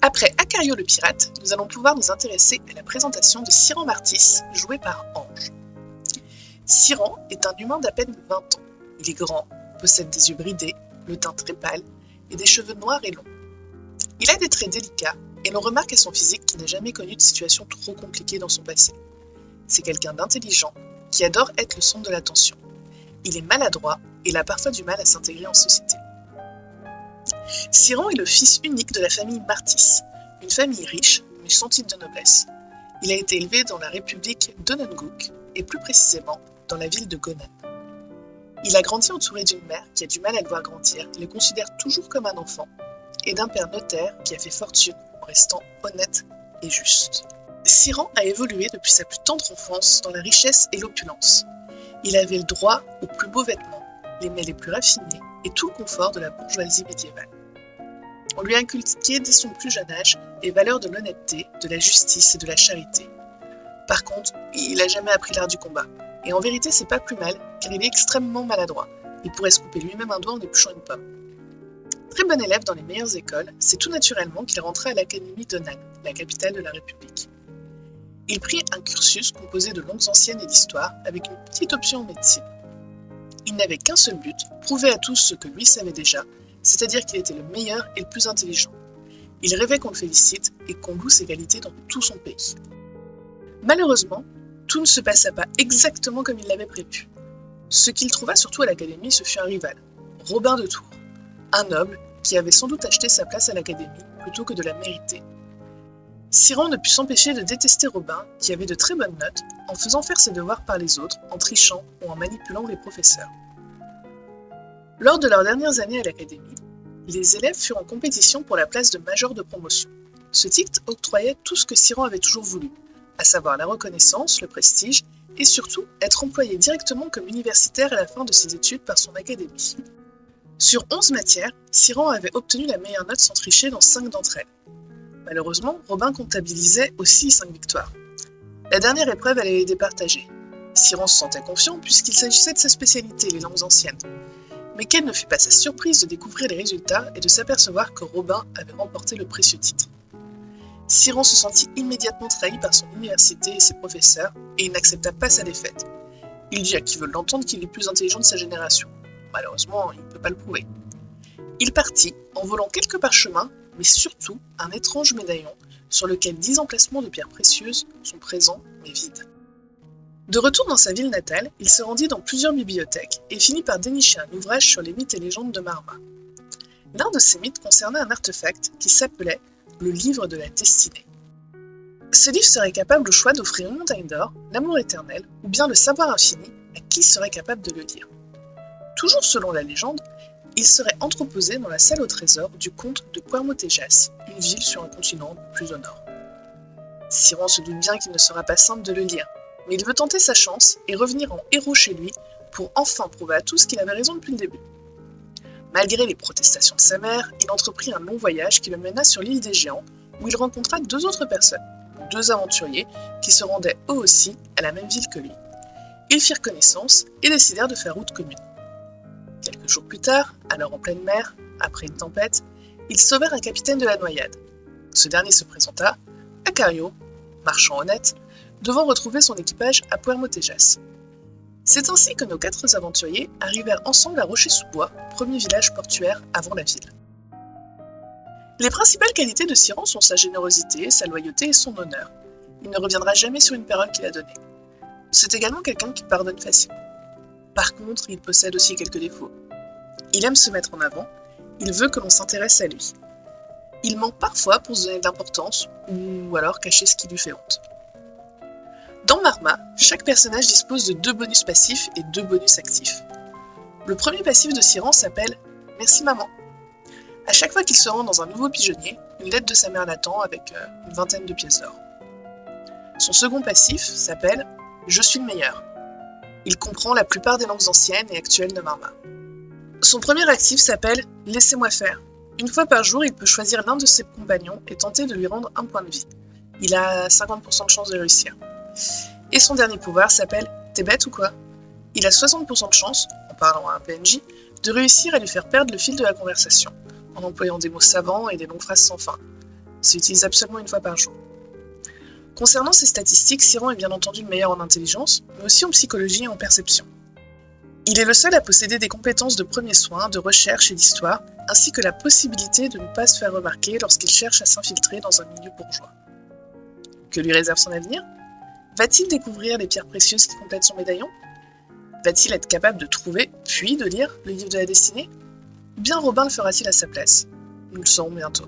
Après Acario le pirate, nous allons pouvoir nous intéresser à la présentation de Siran Martis, joué par Ange. Siran est un humain d'à peine 20 ans. Il est grand, possède des yeux bridés, le teint très pâle et des cheveux noirs et longs. Il a des traits délicats et l'on remarque à son physique qu'il n'a jamais connu de situation trop compliquée dans son passé. C'est quelqu'un d'intelligent qui adore être le centre de l'attention. Il est maladroit et il a parfois du mal à s'intégrer en société. Siran est le fils unique de la famille Martis, une famille riche mais sans titre de noblesse. Il a été élevé dans la république d'Onanguk et plus précisément dans la ville de Gonan. Il a grandi entouré d'une mère qui a du mal à le voir grandir et le considère toujours comme un enfant, et d'un père notaire qui a fait fortune en restant honnête et juste. Siran a évolué depuis sa plus tendre enfance dans la richesse et l'opulence. Il avait le droit aux plus beaux vêtements, les mets les plus raffinés et tout le confort de la bourgeoisie médiévale. On lui a inculqué dès son plus jeune âge les valeurs de l'honnêteté, de la justice et de la charité. Par contre, il n'a jamais appris l'art du combat. Et en vérité, c'est pas plus mal, car il est extrêmement maladroit. Il pourrait se couper lui-même un doigt en épluchant une pomme. Très bon élève dans les meilleures écoles, c'est tout naturellement qu'il rentra à l'académie d'Onan, la capitale de la République. Il prit un cursus composé de langues anciennes et d'histoire, avec une petite option en médecine. Il n'avait qu'un seul but, prouver à tous ce que lui savait déjà, c'est-à-dire qu'il était le meilleur et le plus intelligent. Il rêvait qu'on le félicite et qu'on loue ses qualités dans tout son pays. Malheureusement, tout ne se passa pas exactement comme il l'avait prévu. Ce qu'il trouva surtout à l'académie, ce fut un rival, Robin de Tours, un noble qui avait sans doute acheté sa place à l'académie plutôt que de la mériter. Siran ne put s'empêcher de détester Robin, qui avait de très bonnes notes, en faisant faire ses devoirs par les autres, en trichant ou en manipulant les professeurs. Lors de leurs dernières années à l'académie, les élèves furent en compétition pour la place de major de promotion. Ce titre octroyait tout ce que Siran avait toujours voulu, à savoir la reconnaissance, le prestige et surtout être employé directement comme universitaire à la fin de ses études par son académie. Sur 11 matières, Siran avait obtenu la meilleure note sans tricher dans 5 d'entre elles. Malheureusement, Robin comptabilisait aussi 5 victoires. La dernière épreuve allait les départager. Siran se sentait confiant puisqu'il s'agissait de sa spécialité, les langues anciennes. Mais quelle ne fut pas sa surprise de découvrir les résultats et de s'apercevoir que Robin avait remporté le précieux titre. Siran se sentit immédiatement trahi par son université et ses professeurs, et il n'accepta pas sa défaite. Il dit à qui veut l'entendre qu'il est le plus intelligent de sa génération. Malheureusement, il ne peut pas le prouver. Il partit, en volant quelques parchemins, mais surtout un étrange médaillon, sur lequel 10 emplacements de pierres précieuses sont présents, mais vides. De retour dans sa ville natale, il se rendit dans plusieurs bibliothèques, et finit par dénicher un ouvrage sur les mythes et légendes de Marma. L'un de ces mythes concernait un artefact qui s'appelait le livre de la destinée. Ce livre serait capable au choix d'offrir une montagne d'or, l'amour éternel, ou bien le savoir infini à qui serait capable de le lire. Toujours selon la légende, il serait entreposé dans la salle au trésor du comte de Puermotejas, une ville sur un continent plus au nord. Siran se doute bien qu'il ne sera pas simple de le lire, mais il veut tenter sa chance et revenir en héros chez lui pour enfin prouver à tous qu'il avait raison depuis le début. Malgré les protestations de sa mère, il entreprit un long voyage qui le mena sur l'île des Géants, où il rencontra 2 autres personnes, 2 aventuriers qui se rendaient eux aussi à la même ville que lui. Ils firent connaissance et décidèrent de faire route commune. Quelques jours plus tard, alors en pleine mer, après une tempête, ils sauvèrent un capitaine de la noyade. Ce dernier se présenta, Acario, marchand honnête, devant retrouver son équipage à Puermotejas. C'est ainsi que nos 4 aventuriers arrivèrent ensemble à Rocher-sous-Bois, premier village portuaire avant la ville. Les principales qualités de Siran sont sa générosité, sa loyauté et son honneur. Il ne reviendra jamais sur une parole qu'il a donnée. C'est également quelqu'un qui pardonne facilement. Par contre, il possède aussi quelques défauts. Il aime se mettre en avant, il veut que l'on s'intéresse à lui. Il ment parfois pour se donner de l'importance, ou alors cacher ce qui lui fait honte. Dans Marma, chaque personnage dispose de 2 bonus passifs et 2 bonus actifs. Le premier passif de Siran s'appelle « Merci maman ». À chaque fois qu'il se rend dans un nouveau pigeonnier, une lettre de sa mère l'attend avec une 20aine de pièces d'or. Son second passif s'appelle « Je suis le meilleur ». Il comprend la plupart des langues anciennes et actuelles de Marma. Son premier actif s'appelle « Laissez-moi faire ». Une fois par jour, il peut choisir l'un de ses compagnons et tenter de lui rendre un point de vie. Il a 50% de chance de réussir. Et son dernier pouvoir s'appelle « T'es bête ou quoi ?» Il a 60% de chance, en parlant à un PNJ, de réussir à lui faire perdre le fil de la conversation, en employant des mots savants et des longues phrases sans fin. C'est utilisable seulement une fois par jour. Concernant ces statistiques, Siran est bien entendu le meilleur en intelligence, mais aussi en psychologie et en perception. Il est le seul à posséder des compétences de premiers soins, de recherche et d'histoire, ainsi que la possibilité de ne pas se faire remarquer lorsqu'il cherche à s'infiltrer dans un milieu bourgeois. Que lui réserve son avenir ? Va-t-il découvrir les pierres précieuses qui complètent son médaillon ? Va-t-il être capable de trouver, puis de lire, le livre de la destinée ? Ou bien Robin le fera-t-il à sa place ? Nous le saurons bientôt.